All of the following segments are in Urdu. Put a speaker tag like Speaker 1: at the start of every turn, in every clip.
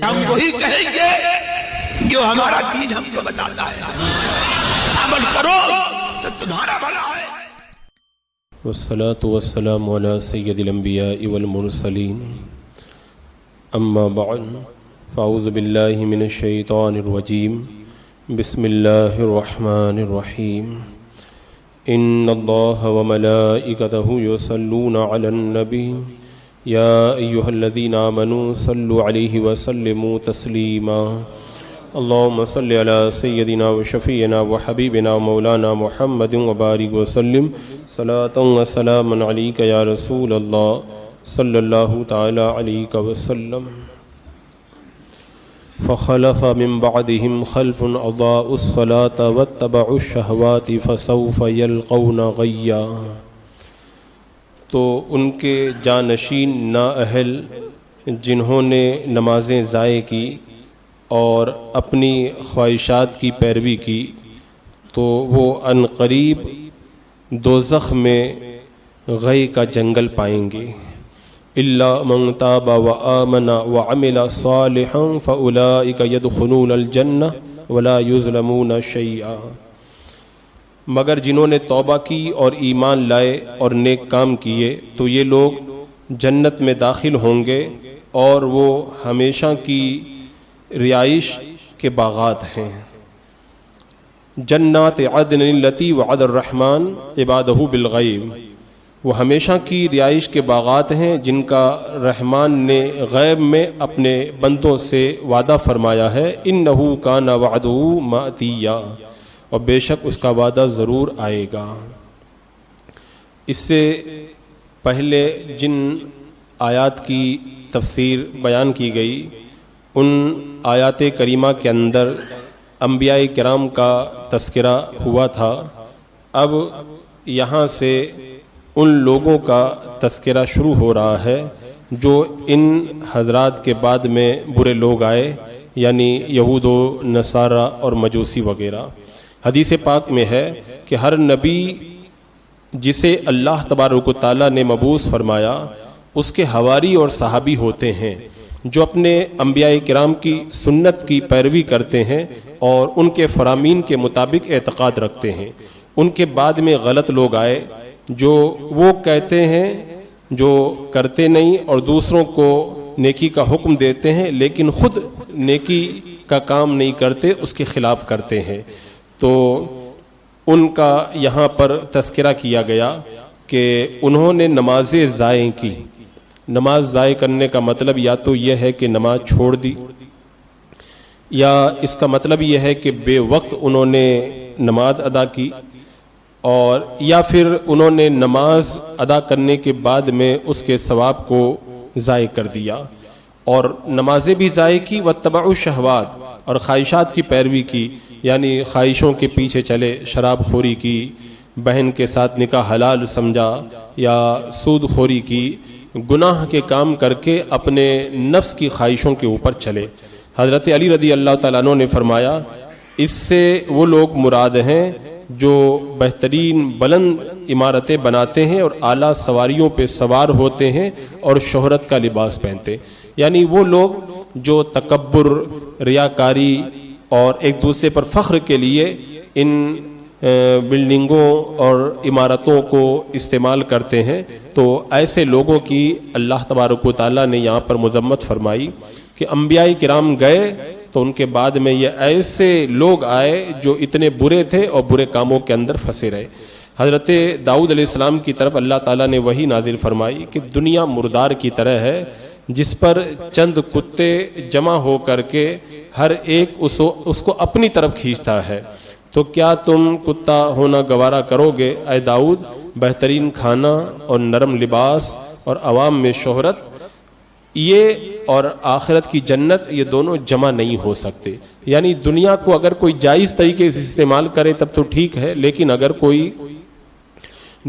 Speaker 1: ہم وہی کہیں گے جو ہمارا دین ہم کو بتاتا ہے، عمل کرو تو تمہارا بھلا ہے۔
Speaker 2: والصلاة والسلام على سید الانبیاء والمرسلین، اما بعد فاعوذ باللہ من الشیطان الرجیم، بسم اللہ الرحمن الرحیم۔ ان اللہ وملائکتہ یصلون علی النبی یا ایہا الذین آمنوا صلوا علیہ وسلموا تسلیما۔ اللہم صلی علی سیدنا وشفیعنا وحبیبنا ومولانا محمد وبارک وسلم صلاۃ وسلاما علیک یا رسول اللہ صلی اللہ تعالی علیہ وسلم۔ فخلف من بعدهم خلف اضاعوا الصلاة واتبعوا الشہوات فسوف یلقون غیا۔ تو ان کے جانشین نااہل جنہوں نے نمازیں ضائع کی اور اپنی خواہشات کی پیروی کی، تو وہ عنقریب دوزخ میں غی کا جنگل پائیں گے۔ الا من تاب وآمن وعمل صالحا فاولئک يدخلون الجنہ ولا یظلمون شیئا۔ مگر جنہوں نے توبہ کی اور ایمان لائے اور نیک کام کیے تو یہ لوگ جنت میں داخل ہوں گے، اور وہ ہمیشہ کی رہائش کے باغات ہیں۔ جنات عدن التی وعد الرحمن عبادہ بالغیب، وہ ہمیشہ کی رہائش کے باغات ہیں جن کا رحمان نے غیب میں اپنے بندوں سے وعدہ فرمایا ہے۔ انہ کان وعدہ مأتیا، اور بے شک اس کا وعدہ ضرور آئے گا۔ اس سے پہلے جن آیات کی تفسیر بیان کی گئی، ان آیات کریمہ کے اندر انبیاء کرام کا تذکرہ ہوا تھا۔ اب یہاں سے ان لوگوں کا تذکرہ شروع ہو رہا ہے جو ان حضرات کے بعد میں برے لوگ آئے، یعنی یہود و نصارہ اور مجوسی وغیرہ۔ حدیث پاک میں ہے کہ ہر نبی جسے اللہ تبارک و تعالیٰ نے مبعوث فرمایا، اس کے حواری اور صحابی ہوتے ہیں جو اپنے انبیاء کرام کی سنت کی پیروی کرتے ہیں اور ان کے فرامین کے مطابق اعتقاد رکھتے ہیں۔ ان کے بعد میں غلط لوگ آئے جو وہ کہتے ہیں جو کرتے نہیں، اور دوسروں کو نیکی کا حکم دیتے ہیں لیکن خود نیکی کا کام نہیں کرتے، اس کے خلاف کرتے ہیں۔ تو ان کا یہاں پر تذکرہ کیا گیا کہ انہوں نے نمازیں ضائع کی۔ نماز ضائع کرنے کا مطلب یا تو یہ ہے کہ نماز چھوڑ دی، یا اس کا مطلب یہ ہے کہ بے وقت انہوں نے نماز ادا کی، اور یا پھر انہوں نے نماز ادا کرنے کے بعد میں اس کے ثواب کو ضائع کر دیا، اور نمازیں بھی ضائع کی۔ واتبعوا الشہوات، اور خواہشات کی پیروی کی، یعنی خواہشوں کے پیچھے چلے، شراب خوری کی، بہن کے ساتھ نکاح حلال سمجھا، یا سود خوری کی، گناہ کے کام کر کے اپنے نفس کی خواہشوں کے اوپر چلے۔ حضرت علی رضی اللہ تعالیٰ عنہ نے فرمایا، اس سے وہ لوگ مراد ہیں جو بہترین بلند عمارتیں بناتے ہیں اور اعلیٰ سواریوں پہ سوار ہوتے ہیں اور شہرت کا لباس پہنتے، یعنی وہ لوگ جو تکبر، ریاکاری اور ایک دوسرے پر فخر کے لیے ان بلڈنگوں اور عمارتوں کو استعمال کرتے ہیں۔ تو ایسے لوگوں کی اللہ تبارک و تعالیٰ نے یہاں پر مذمت فرمائی کہ انبیاء کرام گئے تو ان کے بعد میں یہ ایسے لوگ آئے جو اتنے برے تھے اور برے کاموں کے اندر پھنسے رہے۔ حضرت داؤد علیہ السلام کی طرف اللہ تعالیٰ نے وحی نازل فرمائی کہ دنیا مردار کی طرح ہے جس پر چند کتے جمع ہو کر کے ہر ایک اس کو اپنی طرف کھینچتا ہے، تو کیا تم کتا ہونا گوارا کرو گے اے داؤد؟ بہترین کھانا اور نرم لباس اور عوام میں شہرت، یہ اور آخرت کی جنت، یہ دونوں جمع نہیں ہو سکتے۔ یعنی دنیا کو اگر کوئی جائز طریقے سے استعمال کرے تب تو ٹھیک ہے، لیکن اگر کوئی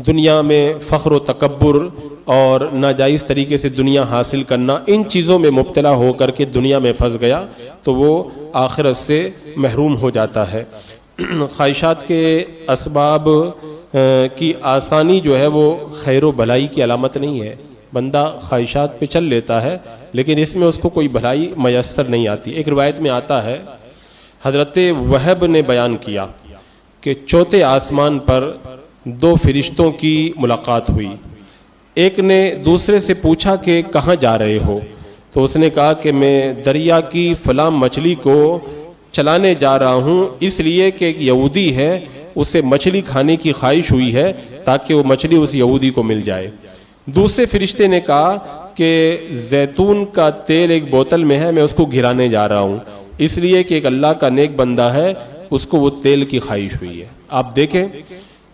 Speaker 2: دنیا میں فخر و تکبر اور ناجائز طریقے سے دنیا حاصل کرنا، ان چیزوں میں مبتلا ہو کر کے دنیا میں پھنس گیا تو وہ آخرت سے محروم ہو جاتا ہے۔ خواہشات کے اسباب کی آسانی جو ہے وہ خیر و بھلائی کی علامت نہیں ہے۔ بندہ خواہشات پہ چل لیتا ہے لیکن اس میں اس کو کوئی بھلائی میسر نہیں آتی. ایک روایت میں آتا ہے حضرت وہب نے بیان کیا کہ چوتھے آسمان پر دو فرشتوں کی ملاقات ہوئی. ایک نے دوسرے سے پوچھا کہ کہاں جا رہے ہو؟ تو اس نے کہا کہ میں دریا کی فلاں مچھلی کو چلانے جا رہا ہوں اس لیے کہ ایک یہودی ہے اسے مچھلی کھانے کی خواہش ہوئی ہے تاکہ وہ مچھلی اس یہودی کو مل جائے. دوسرے فرشتے نے کہا کہ زیتون کا تیل ایک بوتل میں ہے میں اس کو گرانے جا رہا ہوں اس لیے کہ ایک اللہ کا نیک بندہ ہے اس کو وہ تیل کی خواہش ہوئی ہے. آپ دیکھیں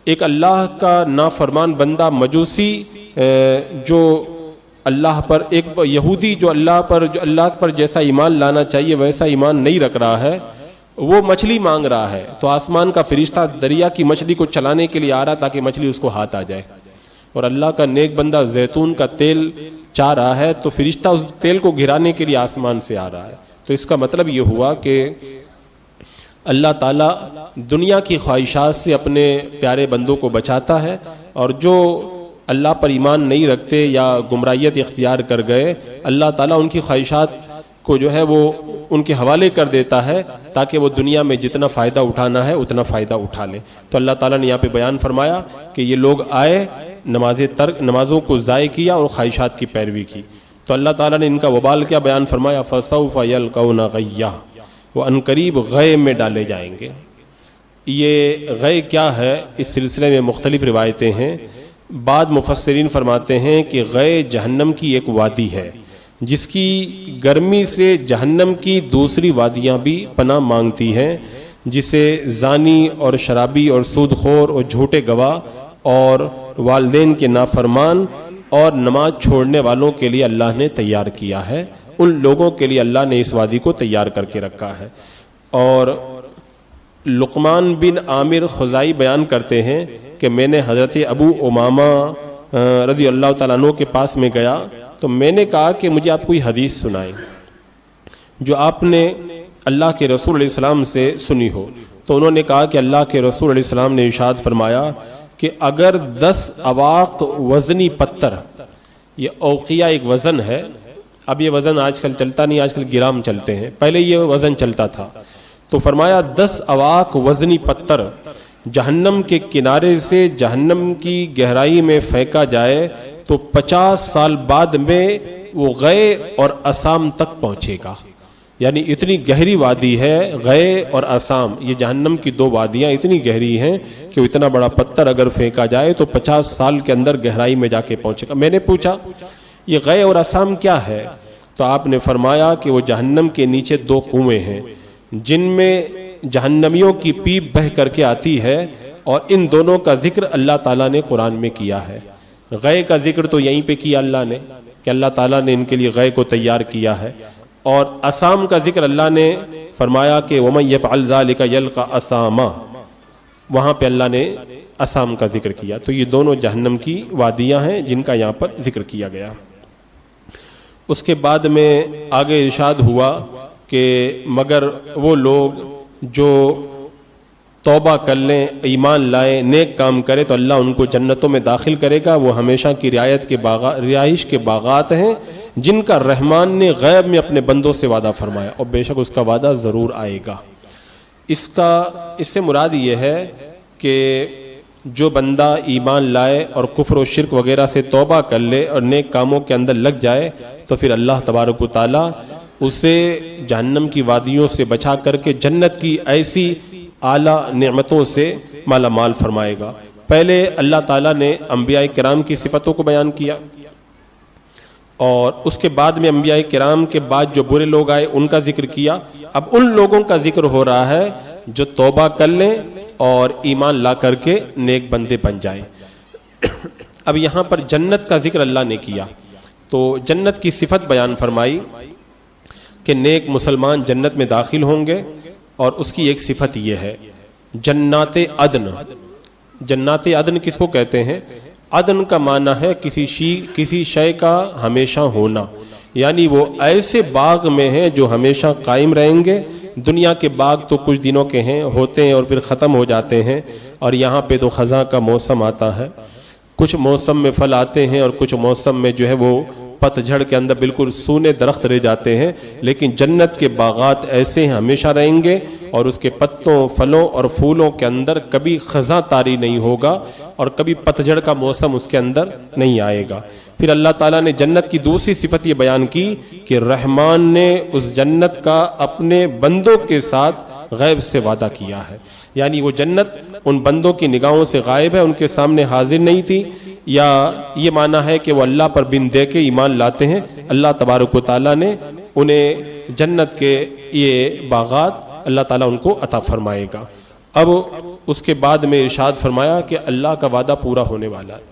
Speaker 2: ایک اللہ کا نافرمان بندہ مجوسی جو اللہ پر، ایک یہودی جو اللہ پر جیسا ایمان لانا چاہیے ویسا ایمان نہیں رکھ رہا ہے، وہ مچھلی مانگ رہا ہے تو آسمان کا فرشتہ دریا کی مچھلی کو چلانے کے لیے آ رہا تاکہ مچھلی اس کو ہاتھ آ جائے، اور اللہ کا نیک بندہ زیتون کا تیل چاہ رہا ہے تو فرشتہ اس تیل کو گرانے کے لیے آسمان سے آ رہا ہے. تو اس کا مطلب یہ ہوا کہ اللہ تعالیٰ دنیا کی خواہشات سے اپنے پیارے بندوں کو بچاتا ہے، اور جو اللہ پر ایمان نہیں رکھتے یا گمراہیت اختیار کر گئے اللہ تعالیٰ ان کی خواہشات کو جو ہے وہ ان کے حوالے کر دیتا ہے تاکہ وہ دنیا میں جتنا فائدہ اٹھانا ہے اتنا فائدہ اٹھا لیں. تو اللہ تعالیٰ نے یہاں پہ بیان فرمایا کہ یہ لوگ آئے نمازوں کو ضائع کیا اور خواہشات کی پیروی کی، تو اللہ تعالیٰ نے ان کا وبال کیا بیان فرمایا، فَسَوْفَ يَلْقَوْنَ غَيًّا، وہ عنقریب غے میں ڈالے جائیں گے. یہ غے کیا ہے اس سلسلے میں مختلف روایتیں ہیں. بعض مفسرین فرماتے ہیں کہ غے جہنم کی ایک وادی ہے جس کی گرمی سے جہنم کی دوسری وادیاں بھی پناہ مانگتی ہیں، جسے زانی اور شرابی اور سود خور اور جھوٹے گواہ اور والدین کے نافرمان اور نماز چھوڑنے والوں کے لیے اللہ نے تیار کیا ہے. ان لوگوں کے لیے اللہ نے اس وادی کو تیار کر کے رکھا ہے. اور لقمان بن عامر خزائی بیان کرتے ہیں کہ میں نے حضرت ابو امامہ رضی اللہ تعالیٰ عنہ کے پاس میں گیا تو میں نے کہا کہ مجھے آپ کوئی حدیث سنائیں جو آپ نے اللہ کے رسول علیہ السلام سے سنی ہو. تو انہوں نے کہا کہ اللہ کے رسول علیہ السلام نے ارشاد فرمایا کہ اگر 10 اواق وزنی پتھر، یہ اوقیہ ایک وزن ہے، اب یہ وزن آج کل چلتا نہیں، آج کل گرام چلتے ہیں، پہلے یہ وزن چلتا تھا. تو فرمایا 10 اواق وزنی پتھر جہنم کے کنارے سے جہنم کی گہرائی میں پھینکا جائے تو 50 سال بعد میں وہ غے اور اسام تک پہنچے گا. یعنی اتنی گہری وادی ہے غے اور اسام، یہ جہنم کی 2 وادیاں اتنی گہری ہیں کہ اتنا بڑا پتھر اگر پھینکا جائے تو 50 سال کے اندر گہرائی میں جا کے پہنچے گا. میں نے پوچھا یہ غے اور اسام کیا ہے؟ تو آپ نے فرمایا کہ وہ جہنم کے نیچے 2 کنویں ہیں جن میں جہنمیوں کی پیپ بہہ کر کے آتی ہے، اور ان دونوں کا ذکر اللہ تعالیٰ نے قرآن میں کیا ہے. غے کا ذکر تو یہیں پہ کیا اللہ نے کہ اللہ تعالیٰ نے ان کے لیے غے کو تیار کیا ہے، اور اسام کا ذکر اللہ نے فرمایا کہ وَمَن يَفْعَلْ ذَلِكَ يَلْقَ أَثَامًا، وہاں پہ اللہ نے اسام کا ذکر کیا. تو یہ دونوں جہنم کی وادیاں ہیں جن کا یہاں پر ذکر کیا گیا. اس کے بعد میں آگے ارشاد ہوا کہ مگر وہ لوگ جو توبہ کر لیں، ایمان لائیں، نیک کام کرے تو اللہ ان کو جنتوں میں داخل کرے گا. وہ ہمیشہ کی رہائش کے باغات ہیں جن کا رحمان نے غیب میں اپنے بندوں سے وعدہ فرمایا، اور بے شک اس کا وعدہ ضرور آئے گا. اس سے مراد یہ ہے کہ جو بندہ ایمان لائے اور کفر و شرک وغیرہ سے توبہ کر لے اور نیک کاموں کے اندر لگ جائے تو پھر اللہ تبارک و تعالیٰ اسے جہنم کی وادیوں سے بچا کر کے جنت کی ایسی اعلیٰ نعمتوں سے مالا مال فرمائے گا. پہلے اللہ تعالیٰ نے انبیاء کرام کی صفتوں کو بیان کیا، اور اس کے بعد میں انبیاء کرام کے بعد جو برے لوگ آئے ان کا ذکر کیا. اب ان لوگوں کا ذکر ہو رہا ہے جو توبہ کر لیں اور ایمان لا کر کے نیک بندے بن جائیں. اب یہاں پر جنت کا ذکر اللہ نے کیا تو جنت کی صفت بیان فرمائی کہ نیک مسلمان جنت میں داخل ہوں گے، اور اس کی ایک صفت یہ ہے جنات عدن. جنات عدن کس کو کہتے ہیں؟ عدن کا معنی ہے کسی شے کا ہمیشہ ہونا، یعنی وہ ایسے باغ میں ہیں جو ہمیشہ قائم رہیں گے. دنیا کے باغ تو کچھ دنوں کے ہیں، ہوتے ہیں اور پھر ختم ہو جاتے ہیں، اور یہاں پہ تو خزاں کا موسم آتا ہے، کچھ موسم میں پھل آتے ہیں اور کچھ موسم میں جو ہے وہ پتجھڑ کے اندر بالکل سونے درخت رہ جاتے ہیں، لیکن جنت کے باغات ایسے ہیں ہمیشہ رہیں گے، اور اس کے پتوں، پھلوں اور پھولوں کے اندر کبھی خزاں طاری نہیں ہوگا اور کبھی پتجھڑ کا موسم اس کے اندر نہیں آئے گا۔ پھر اللہ تعالیٰ نے جنت کی دوسری صفت یہ بیان کی کہ رحمان نے اس جنت کا اپنے بندوں کے ساتھ غیب سے وعدہ کیا ہے، یعنی وہ جنت ان بندوں کی نگاہوں سے غائب ہے، ان کے سامنے حاضر نہیں تھی، یا یہ معنی ہے کہ وہ اللہ پر بن دے کے ایمان لاتے ہیں، اللہ تبارک و تعالیٰ نے انہیں جنت کے یہ باغات اللہ تعالیٰ ان کو عطا فرمائے گا۔ اب اس کے بعد میں ارشاد فرمایا کہ اللہ کا وعدہ پورا ہونے والا ہے۔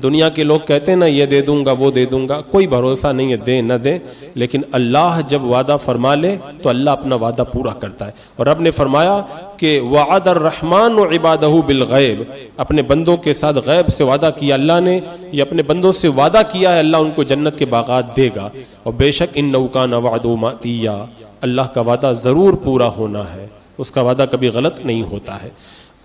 Speaker 2: دنیا کے لوگ کہتے ہیں نا یہ دے دوں گا وہ دے دوں گا، کوئی بھروسہ نہیں ہے دے نہ دے، لیکن اللہ جب وعدہ فرما لے تو اللہ اپنا وعدہ پورا کرتا ہے۔ اور رب نے فرمایا کہ وعد الرحمن عبادہ بالغیب، اپنے بندوں کے ساتھ غیب سے وعدہ کیا اللہ نے، یہ اپنے بندوں سے وعدہ کیا ہے اللہ ان کو جنت کے باغات دے گا، اور بے شک انہ کان وعدہ مأتیا، اللہ کا وعدہ ضرور پورا ہونا ہے، اس کا وعدہ کبھی غلط نہیں ہوتا ہے۔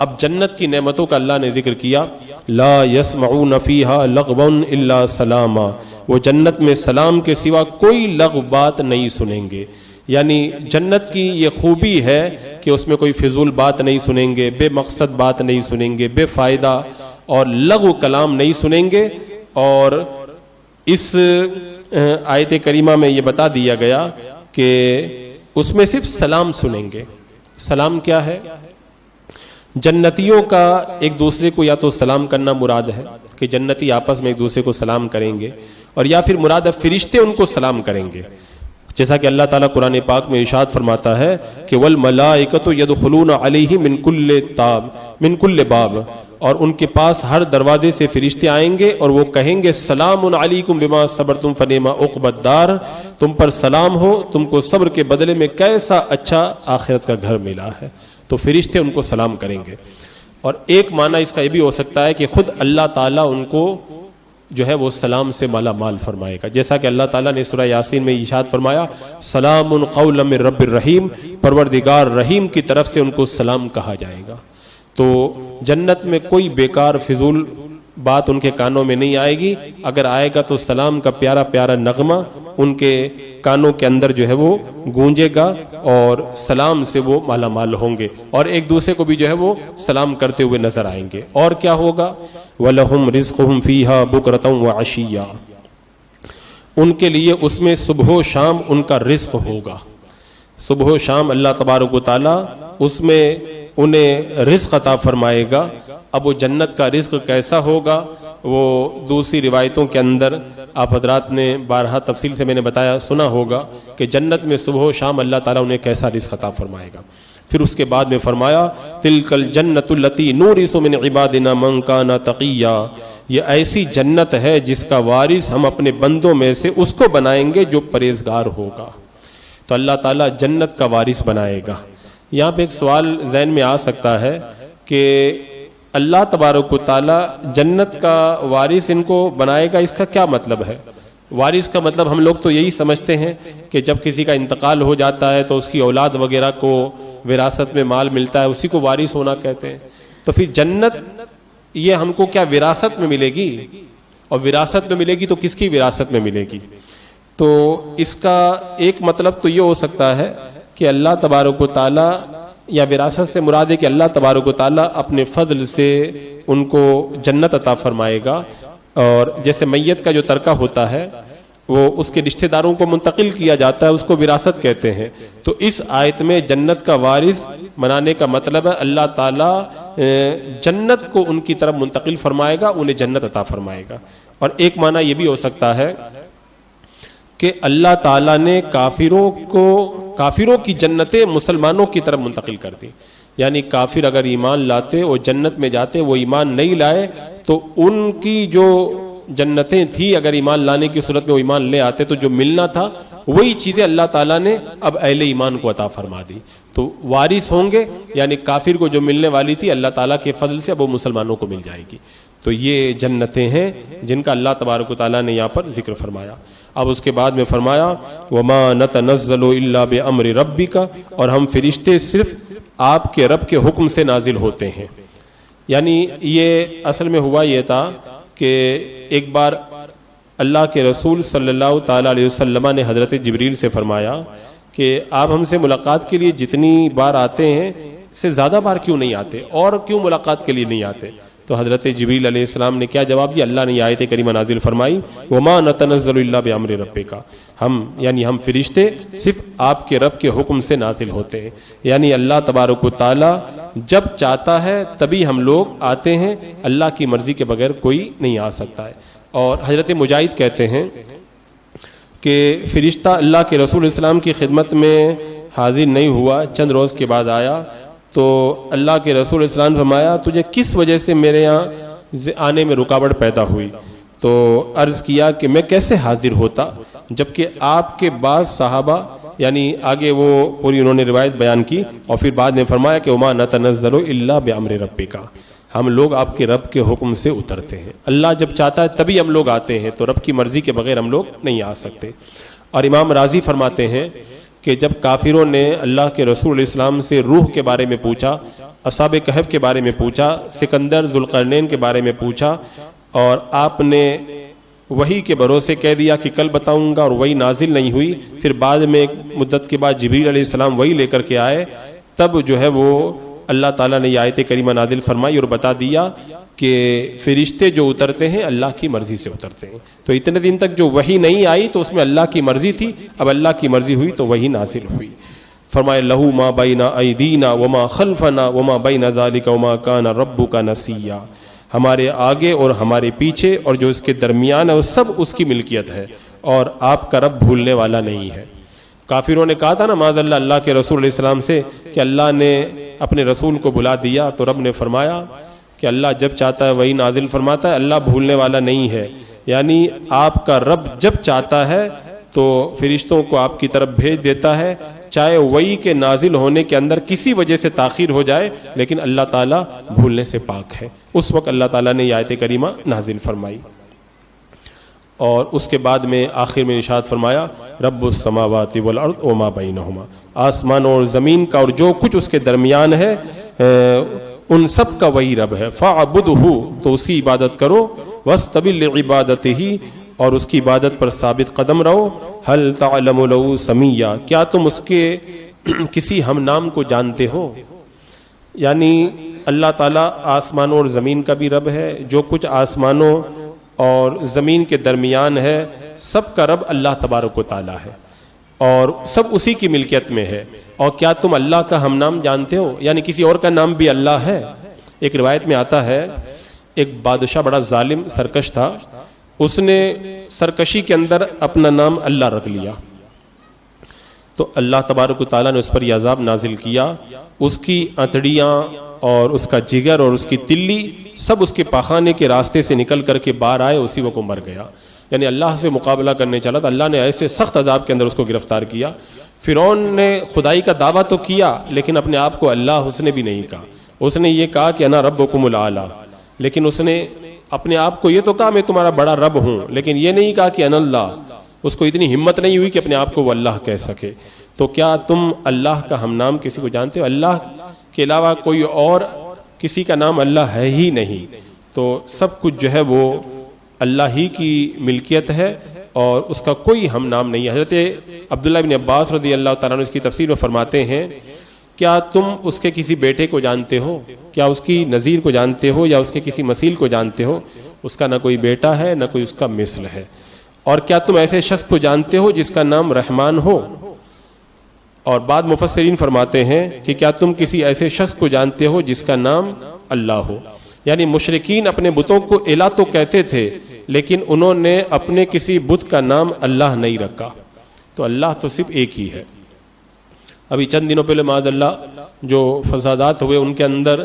Speaker 2: اب جنت کی نعمتوں کا اللہ نے ذکر کیا، لا یسمعون فیہا لغوا الا سلاما، وہ جنت میں سلام کے سوا کوئی لغو بات نہیں سنیں گے، یعنی جنت کی یہ خوبی ہے کہ اس میں کوئی فضول بات نہیں سنیں گے، بے مقصد بات نہیں سنیں گے، بے فائدہ اور لغو کلام نہیں سنیں گے۔ اور اس آیت کریمہ میں یہ بتا دیا گیا کہ اس میں صرف سلام سنیں گے۔ سلام کیا ہے؟ جنتیوں کا ایک دوسرے کو یا تو سلام کرنا مراد ہے کہ جنتی آپس میں ایک دوسرے کو سلام کریں گے، اور یا پھر مراد ہے فرشتے ان کو سلام کریں گے، جیسا کہ اللہ تعالیٰ قرآن پاک میں ارشاد فرماتا ہے کہ والملائکۃ یدخلون علیہ من کل باب، اور ان کے پاس ہر دروازے سے فرشتے آئیں گے اور وہ کہیں گے سلام علیکم بما صبرتم فنعم عقبی الدار، تم پر سلام ہو، تم کو صبر کے بدلے میں کیسا اچھا آخرت کا گھر ملا ہے۔ تو فرشتے ان کو سلام کریں گے۔ اور ایک معنی اس کا یہ بھی ہو سکتا ہے کہ خود اللہ تعالیٰ ان کو جو ہے وہ سلام سے مالا مال فرمائے گا، جیسا کہ اللہ تعالیٰ نے سورہ یاسین میں ارشاد فرمایا سلام قولا من رب الرحیم، پروردگار رحیم کی طرف سے ان کو سلام کہا جائے گا۔ تو جنت میں کوئی بیکار فضول بات ان کے کانوں میں نہیں آئے گی، اگر آئے گا تو سلام کا پیارا پیارا نغمہ ان کے کانوں کے اندر جو ہے وہ گونجے گا، اور سلام سے وہ مالا مال ہوں گے، اور ایک دوسرے کو بھی جو ہے وہ سلام کرتے ہوئے نظر آئیں گے۔ اور کیا ہوگا؟ وَلَهُمْ رِزْقُهُمْ فِيهَا بُكْرَةً وَعَشِيًّا، ان کے لیے اس میں صبح و شام ان کا رزق ہوگا۔ صبح و شام اللہ تبارک و تعالیٰ اس میں انہیں رزق عطا فرمائے گا۔ اب وہ جنت کا رزق کیسا ہوگا وہ دوسری روایتوں کے اندر آپ حضرات نے بارہا تفصیل سے میں نے بتایا سنا ہوگا کہ جنت میں صبح و شام اللہ تعالیٰ انہیں کیسا رزق عطا فرمائے گا۔ پھر اس کے بعد میں فرمایا تلک الجنت التی نورث من عبادنا من کان تقیا، یہ ایسی جنت ہے جس کا وارث ہم اپنے بندوں میں سے اس کو بنائیں گے جو پرہیزگار ہوگا۔ تو اللہ تعالیٰ جنت کا وارث بنائے گا۔ یہاں پہ ایک سوال ذہن میں آ سکتا ہے کہ اللہ تبارک و تعالیٰ جنت کا وارث ان کو بنائے گا، اس کا کیا مطلب ہے؟ وارث کا مطلب ہم لوگ تو یہی سمجھتے ہیں کہ جب کسی کا انتقال ہو جاتا ہے تو اس کی اولاد وغیرہ کو وراثت میں مال ملتا ہے، اسی کو وارث ہونا کہتے ہیں۔ تو پھر جنت یہ ہم کو کیا وراثت میں ملے گی؟ اور وراثت میں ملے گی تو کس کی وراثت میں ملے گی؟ تو اس کا ایک مطلب تو یہ ہو سکتا ہے کہ اللہ تبارک و تعالیٰ، یا وراثت سے مراد ہے کہ اللہ تبارک و تعالیٰ اپنے فضل سے ان کو جنت عطا فرمائے گا، اور جیسے میت کا جو ترکہ ہوتا ہے وہ اس کے رشتہ داروں کو منتقل کیا جاتا ہے، اس کو وراثت کہتے ہیں۔ تو اس آیت میں جنت کا وارث بنانے کا مطلب ہے اللہ تعالیٰ جنت کو ان کی طرف منتقل فرمائے گا، انہیں جنت عطا فرمائے گا۔ اور ایک معنی یہ بھی ہو سکتا ہے کہ اللہ تعالیٰ نے کافروں کی جنتیں مسلمانوں کی طرف منتقل کر دی، یعنی کافر اگر ایمان لاتے وہ جنت میں جاتے، وہ ایمان نہیں لائے تو ان کی جو جنتیں تھی اگر ایمان لانے کی صورت میں وہ ایمان لے آتے تو جو ملنا تھا وہی چیزیں اللہ تعالیٰ نے اب اہل ایمان کو عطا فرما دی۔ تو وارث ہوں گے، یعنی کافر کو جو ملنے والی تھی اللہ تعالیٰ کے فضل سے اب وہ مسلمانوں کو مل جائے گی۔ تو یہ جنتیں ہیں جن کا اللہ تبارک و تعالیٰ نے یہاں پر ذکر فرمایا۔ اب اس کے بعد میں فرمایا وَمَا نَتَنَزَّلُ إِلَّا بِأَمْرِ رَبِّكَ، اور ہم فرشتے صرف آپ کے رب کے حکم سے نازل ہوتے ہیں، یعنی یہ اصل میں ہوا یہ تھا کہ ایک بار اللہ کے رسول صلی اللہ تعالیٰ علیہ وسلم نے حضرت جبریل سے فرمایا کہ آپ ہم سے ملاقات کے لیے جتنی بار آتے ہیں سے زیادہ بار کیوں نہیں آتے، اور کیوں ملاقات کے لیے نہیں آتے؟ تو حضرت جبریل علیہ السلام نے کیا جواب دیا؟ اللہ نے یہ آیت کریمہ نازل فرمائی وما نتنزل الا بامر ربک، ہم فرشتے صرف آپ کے رب کے حکم سے نازل ہوتے ہیں، یعنی اللہ تبارک و تعالی جب چاہتا ہے تبھی ہم لوگ آتے ہیں، اللہ کی مرضی کے بغیر کوئی نہیں آ سکتا ہے۔ اور حضرت مجاہد کہتے ہیں کہ فرشتہ اللہ کے رسول اسلام کی خدمت میں حاضر نہیں ہوا، چند روز کے بعد آیا تو اللہ کے رسول اسلام نے فرمایا تجھے کس وجہ سے میرے یہاں آنے میں رکاوٹ پیدا ہوئی؟ تو عرض کیا کہ میں کیسے حاضر ہوتا، جبکہ آپ کے بعض صحابہ، یعنی آگے وہ پوری انہوں نے روایت بیان کی اور پھر بعد میں فرمایا کہ وما نتنزل الا بامر ربک، ہم لوگ آپ کے رب کے حکم سے اترتے ہیں، اللہ جب چاہتا ہے تبھی ہم لوگ آتے ہیں، تو رب کی مرضی کے بغیر ہم لوگ نہیں آ سکتے۔ اور امام رازی فرماتے ہیں کہ جب کافروں نے اللہ کے رسول علیہ السلام سے روح کے بارے میں پوچھا، اصحاب کہف کے بارے میں پوچھا، سکندر ذوالقرنین کے بارے میں پوچھا، اور آپ نے وحی کے بھروسے کہہ دیا کہ کل بتاؤں گا، اور وہی نازل نہیں ہوئی، پھر بعد میں ایک مدت کے بعد جبریل علیہ السلام وہی لے کر کے آئے، تب جو ہے وہ اللہ تعالیٰ نے یہ آیت کریمہ نازل فرمائی اور بتا دیا کہ فرشتے جو اترتے ہیں اللہ کی مرضی سے اترتے ہیں۔ تو اتنے دن تک جو وحی نہیں آئی تو اس میں اللہ کی مرضی تھی، اب اللہ کی مرضی ہوئی تو وحی نازل ہوئی۔ فرمائے لہو ما بین ایدینا وما خلفنا وما بین ذالک وما کان ربک نسیا، ہمارے آگے اور ہمارے پیچھے اور جو اس کے درمیان ہے وہ سب اس کی ملکیت ہے، اور آپ کا رب بھولنے والا نہیں ہے۔ کافروں نے کہا تھا نا معاذ اللہ اللہ کے رسول علیہ السلام سے کہ اللہ نے اپنے رسول کو بلا دیا، تو رب نے فرمایا کہ اللہ جب چاہتا ہے وہی نازل فرماتا ہے، اللہ بھولنے والا نہیں ہے، یعنی آپ کا رب جب چاہتا ہے تو فرشتوں کو آپ کی طرف بھیج دیتا ہے، چاہے وہی کے نازل ہونے کے اندر کسی وجہ سے تاخیر ہو جائے، لیکن اللہ تعالیٰ بھولنے سے پاک ہے۔ اس وقت اللہ تعالیٰ نے یہ آیت کریمہ نازل فرمائی، اور اس کے بعد میں آخر میں ارشاد فرمایا رب السماوات والارض وما بینہما، آسمان اور زمین کا اور جو کچھ اس کے درمیان ہے ان سب کا وہی رب ہے، فاعبدہ، تو اس کی عبادت کرو، واستبق لعبادتہ، اور اس کی عبادت پر ثابت قدم رہو، هل تعلم له سمیا، کیا تم اس کے کسی ہم نام کو جانتے ہو؟ یعنی اللہ تعالیٰ آسمانوں اور زمین کا بھی رب ہے، جو کچھ آسمانوں اور زمین کے درمیان ہے سب کا رب اللہ تبارک و تعالیٰ ہے، اور سب اسی کی ملکیت میں ہے۔ اور کیا تم اللہ کا ہم نام جانتے ہو؟ یعنی کسی اور کا نام بھی اللہ ہے۔ ایک روایت میں آتا ہے ایک بادشاہ بڑا ظالم سرکش تھا، اس نے سرکشی کے اندر اپنا نام اللہ رکھ لیا، تو اللہ تبارک و تعالیٰ نے اس پر یہ عذاب نازل کیا، اس کی انتڑیاں اور اس کا جگر اور اس کی تلی سب اس کے پاخانے کے راستے سے نکل کر کے باہر آئے، اسی وقت وہ مر گیا۔ یعنی اللہ سے مقابلہ کرنے چلا تو اللہ نے ایسے سخت عذاب کے اندر اس کو گرفتار کیا۔ فرعون نے خدائی کا دعویٰ تو کیا لیکن اپنے آپ کو اللہ اس نے بھی نہیں کہا، اس نے یہ کہا کہ انا ربکم الاعلی، لیکن اس نے اپنے آپ کو یہ تو کہا میں تمہارا بڑا رب ہوں، لیکن یہ نہیں کہا کہ انا اللہ، اس کو اتنی ہمت نہیں ہوئی کہ اپنے آپ کو وہ اللہ کہہ سکے۔ تو کیا تم اللہ کا ہم نام کسی کو جانتے ہو؟ اللہ کے علاوہ کوئی اور کسی کا نام اللہ ہے ہی نہیں، تو سب کچھ جو ہے وہ اللہ ہی کی ملکیت ہے اور اس کا کوئی ہم نام نہیں ہے۔ حضرت عبداللہ بن عباس رضی اللہ تعالیٰ عنہ اس کی تفسیر میں فرماتے ہیں کیا تم اس کے کسی بیٹے کو جانتے ہو؟ کیا اس کی نظیر کو جانتے ہو یا اس کے کسی مثیل کو جانتے ہو؟ اس کا نہ کوئی بیٹا ہے نہ کوئی اس کا مثل ہے۔ اور کیا تم ایسے شخص کو جانتے ہو جس کا نام رحمان ہو؟ اور بعد مفسرین فرماتے ہیں کہ کیا تم کسی ایسے شخص کو جانتے ہو جس کا نام اللہ ہو؟ یعنی مشرکین اپنے بتوں کو الہ تو کہتے تھے لیکن انہوں نے اپنے کسی بت کا نام اللہ نہیں رکھا، تو اللہ تو صرف ایک ہی ہے۔ ابھی چند دنوں پہلے معاذ اللہ جو فسادات ہوئے ان کے اندر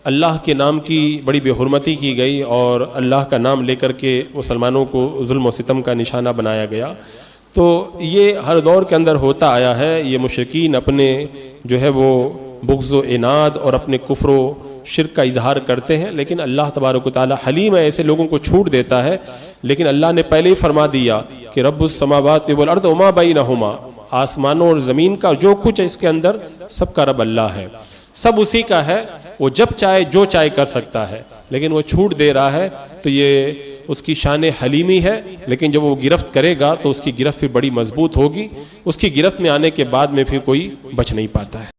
Speaker 2: اللہ کے نام کی بڑی بے حرمتی کی گئی اور اللہ کا نام لے کر کے مسلمانوں کو ظلم و ستم کا نشانہ بنایا گیا۔ تو یہ ہر دور کے اندر ہوتا آیا ہے، یہ مشرکین اپنے جو ہے وہ بغض و عناد اور اپنے کفر و شرک کا اظہار کرتے ہیں، لیکن اللہ تبارک و تعالی حلیم ہے، ایسے لوگوں کو چھوٹ دیتا ہے۔ لیکن اللہ نے پہلے ہی فرما دیا کہ رب السماوات والارض وما بینہما، آسمانوں اور زمین کا جو کچھ ہے اس کے اندر سب کا رب اللہ ہے، سب اسی کا ہے۔ وہ جب چاہے جو چاہے کر سکتا ہے، لیکن وہ چھوٹ دے رہا ہے تو یہ اس کی شان حلیمی ہے، لیکن جب وہ گرفت کرے گا تو اس کی گرفت پھر بڑی مضبوط ہوگی، اس کی گرفت میں آنے کے بعد میں پھر کوئی بچ نہیں پاتا ہے۔